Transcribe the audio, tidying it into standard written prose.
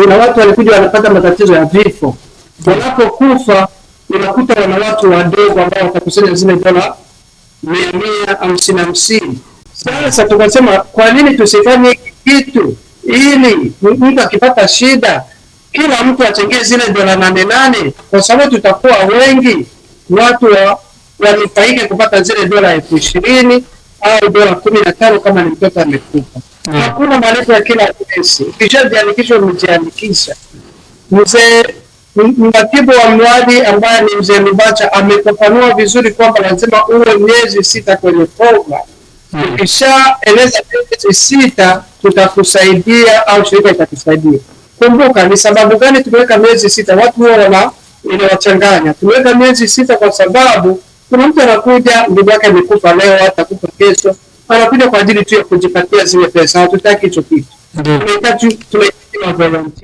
kuna watu walikuja wanapata matatizo ya vifo. Wanapokufa unakuta wana watu wadogo ambao watakusanya zile dola 150. Sasa tukasema kwa nini tusifanye kitu ili mtu akipata shida kila mtu achangie zile dola 8, kwa sababu tutakuwa wengi, watu wanufaike kupata zile dola 20,000 au dola 15 kama ni mtoto amekufa. Hakuna malipo ya kila mwezi. Ukishajiandikisha umejiandikisha. Mzee mratibu wa mradi ambaye ni mzee Lubacha amefafanua vizuri kwamba lazima uwe miezi 6 kwenye program. Ukishaeleza miezi 6 tutakusaidia au shirika itakusaidia. Kumbuka ni sababu gani tumeweka miezi 6? Watu wao inawachanganya. Tumeweka miezi 6 kwa sababu kuna mtu anakuja, ndugu yake amekufa leo, atakufa kesho, anakuja kwa ajili tu ya kujipatia zile pesa. Hatutaki hicho kitu. Tunahitaji volunteer.